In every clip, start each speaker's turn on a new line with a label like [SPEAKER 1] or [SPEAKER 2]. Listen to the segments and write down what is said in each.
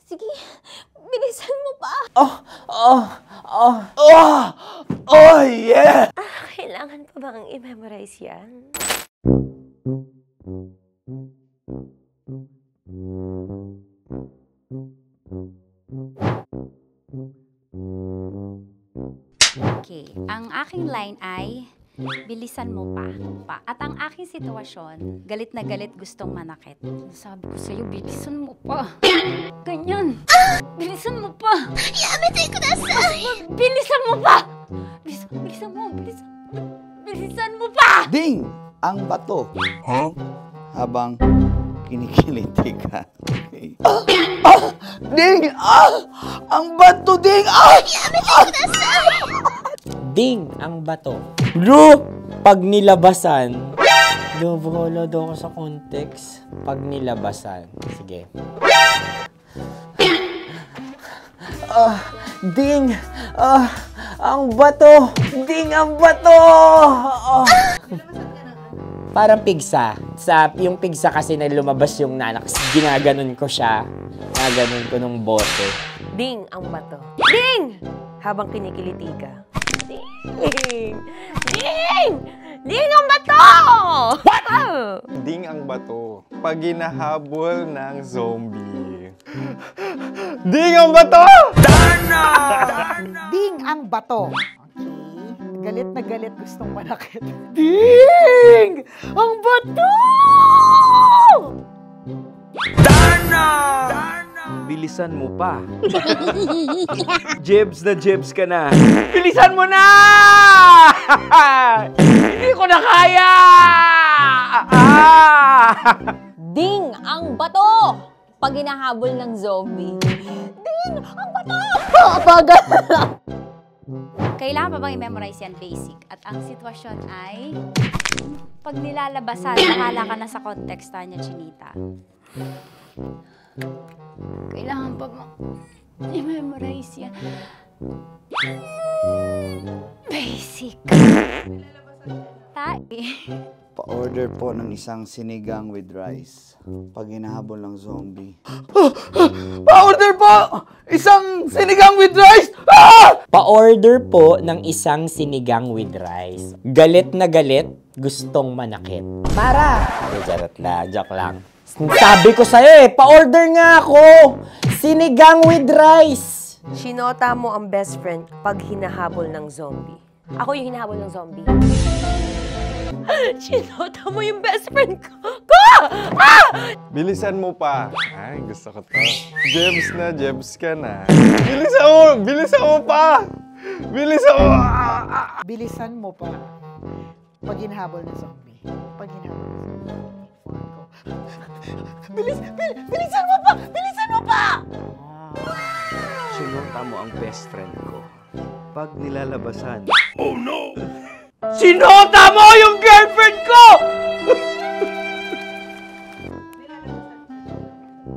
[SPEAKER 1] Sige, bilisan mo pa.
[SPEAKER 2] Oh, yeah!
[SPEAKER 1] Kailangan pa bang i-memorize yan?
[SPEAKER 3] Okay, ang aking line ay, bilisan mo pa. At ang aking sitwasyon, galit na galit gustong manakit. Sabi ko sa'yo, bilisan mo pa. Ganyan. Bilisan mo pa.
[SPEAKER 1] Yamitay ko na sa...
[SPEAKER 3] Bilisan mo pa! Bilisan mo pa!
[SPEAKER 2] Ding! Ang bato. Habang kinikiliti ka. Okay. Ding! Ang bato, Ding!
[SPEAKER 4] Ding ang bato. Bro! Pag nilabasan. Wala daw ako sa context. Pag nilabasan. Sige. Ding! Ang bato! Ding ang bato! Parang pigsa. Yung pigsa kasi na lumabas yung nanak. Ginaganon ko siya. Ginaganon ko nung bote.
[SPEAKER 1] Ding ang bato. Ding! Habang kinikiliti ka. Ding! Ding! Ding ang bato! What?
[SPEAKER 5] Ding ang bato. Pag hinahabol ng zombie. Ding ang bato!
[SPEAKER 6] Ding ang bato. Okay. Galit na galit gustong manakit. Ding! Ang bato!
[SPEAKER 7] Bilisan mo pa. Jebs na jebs ka na. Bilisan mo na! Hindi ko na kaya!
[SPEAKER 1] Ding ang bato! Pag hinahabol ng zombie. Ding ang bato! Bagal!
[SPEAKER 3] Kailangan pa bang i-memorize yan basic? At ang sitwasyon ay, pag nilalabasan, bahala ka na sa konteksta niya, Chinita. Kailangan pa bang i-memorize yan? Basic.
[SPEAKER 2] Pa-order po ng isang sinigang with rice. Pag hinahabol ng zombie. Pa-order po! Isang sinigang with rice!
[SPEAKER 4] Pa-order po ng isang sinigang with rice. Galit na galit, gustong manakit. Para! Charot na, joke lang. Sabi ko sa'yo pa-order nga ako! Sinigang with rice!
[SPEAKER 1] Sinota mo ang best friend pag hinahabol ng zombie. Ako yung hinahabol ng zombie. Sinota mo yung best friend ko!
[SPEAKER 5] Bilisan mo pa. Ay, gusto ko to. Jebs na jebs ka na. Bilisan mo pa! Bilisan mo!
[SPEAKER 6] Bilisan mo pa. Pag hinahabol ng zombie. Pag hinahabol ng zombie. Bilisan mo pa! Bilisan mo pa!
[SPEAKER 7] Sinota mo ang best friend ko. Pag nilalabasan.
[SPEAKER 5] Oh no!
[SPEAKER 7] Sinota mo yung girlfriend ko!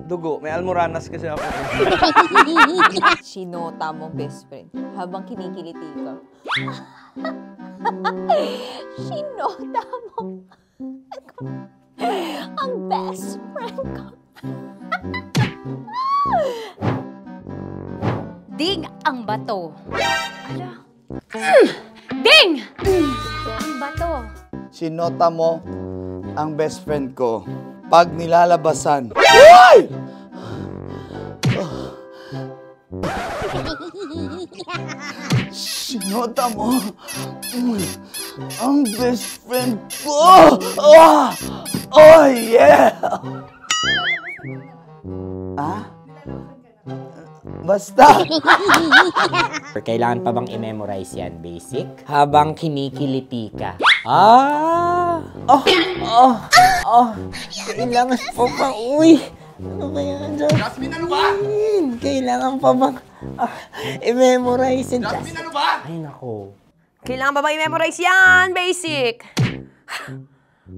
[SPEAKER 7] Dugo, may almoranas kasi ako.
[SPEAKER 1] Sinota mo best friend habang kinikiliti ka. Sinota mo ang best friend ko.
[SPEAKER 3] Ding ang bato. Ala. Ding! Ang bato.
[SPEAKER 2] Sinota mo ang best friend ko. Pag nilalabasan. Uy! Sinota mo ang best friend ko. Oh, yeah! Basta.
[SPEAKER 4] Kailangan pa bang i-memorize yan, basic? Habang kinikiliti ka. Kailangan pa ba? Uy! Ano kaya dyan?
[SPEAKER 8] Jasmine, ano ba?
[SPEAKER 4] Kailangan pa bang i-memorize yan?
[SPEAKER 8] Jasmine, ano ba?
[SPEAKER 4] Ay, nako.
[SPEAKER 1] Kailangan ba bang i-memorize yan? Basic.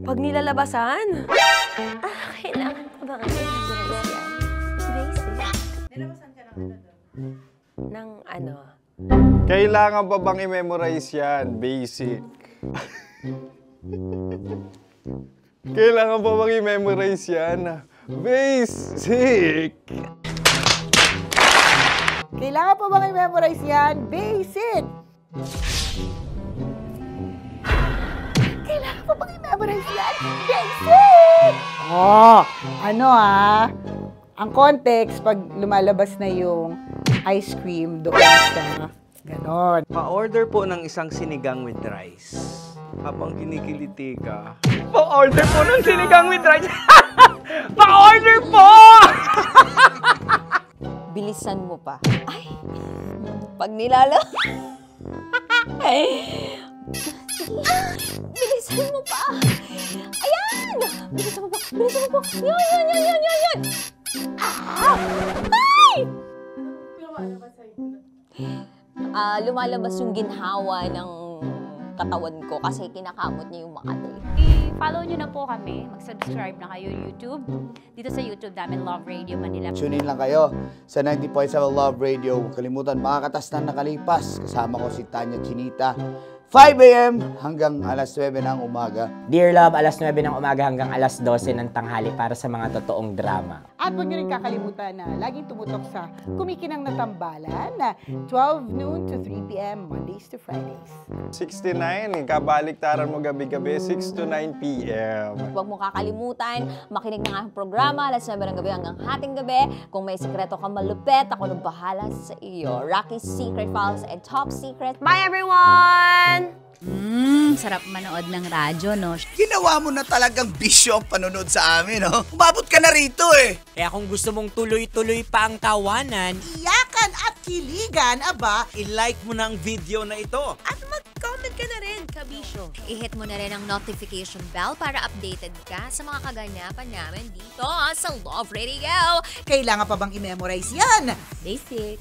[SPEAKER 1] Pag nilalabasan? Kailangan pa bang i-memorize yan? Basic. Nilabasan ka ng ano doon? Ng ano?
[SPEAKER 5] Kailangan pa bang i-memorize yan? Basic. Kailangan pa bang i-memorize yan? Basic!
[SPEAKER 6] Kailangan pa bang i-memorize yan? Basic! Kailangan pa bang i-memorize yan? Basic! Oh, ano ang context pag lumalabas na yung ice cream doon sa ganon.
[SPEAKER 7] Pa-order po ng isang sinigang with rice. Habang kinikiliti ka.
[SPEAKER 4] Pa-order po ng sinigang with rice. Pa-order po!
[SPEAKER 1] Bilisan mo pa. Ay! Pag nilala... Bilisan mo pa! Ayan! Bilisan mo pa! Bilisan mo pa! Yan! Ay! Lumalabas yung ginhawa ng katawan ko kasi kinakamot niya yung Makati.
[SPEAKER 3] I-follow nyo na po kami. Mag-subscribe na kayo YouTube. Dito sa YouTube namin, Love Radio Manila.
[SPEAKER 2] Tune in lang kayo sa 90.7 Love Radio. Huwag kalimutan, makakatas na nakalipas. Kasama ko si Tanya Chinita. 5 a.m. hanggang alas 9 ng umaga.
[SPEAKER 4] Dear Love, alas 9 ng umaga hanggang alas 12 ng tanghali para sa mga totoong drama.
[SPEAKER 6] At huwag nyo rin kakalimutan na laging tumutok sa Kumikinang na Tambalan na 12 noon to 3 p.m. Mondays to Fridays.
[SPEAKER 5] 69, kabaliktaran mo gabi-gabi, 6 to 9 p.m.
[SPEAKER 1] Huwag mo kakalimutan, makinig ng aking programa, alas 9 ng gabi hanggang hating gabi. Kung may sikreto ka malupet, ako nang bahala sa iyo. Rocky's Secret Files and Top Secret. Bye everyone!
[SPEAKER 3] Sarap manood ng radyo, no?
[SPEAKER 2] Ginawa mo na talagang bisyo ang panonood sa amin, no? Umabot ka na rito, eh!
[SPEAKER 4] Kaya kung gusto mong tuloy-tuloy pa ang tawanan,
[SPEAKER 6] Iyakan at kiligan, aba!
[SPEAKER 7] I-like mo na ang video na ito.
[SPEAKER 1] At mag-comment ka na rin, kabisyo.
[SPEAKER 8] I-hit mo na rin ang notification bell para updated ka sa mga kaganapan namin dito sa Love Radio.
[SPEAKER 6] Kailangan pa bang i-memorize yan?
[SPEAKER 1] Basic.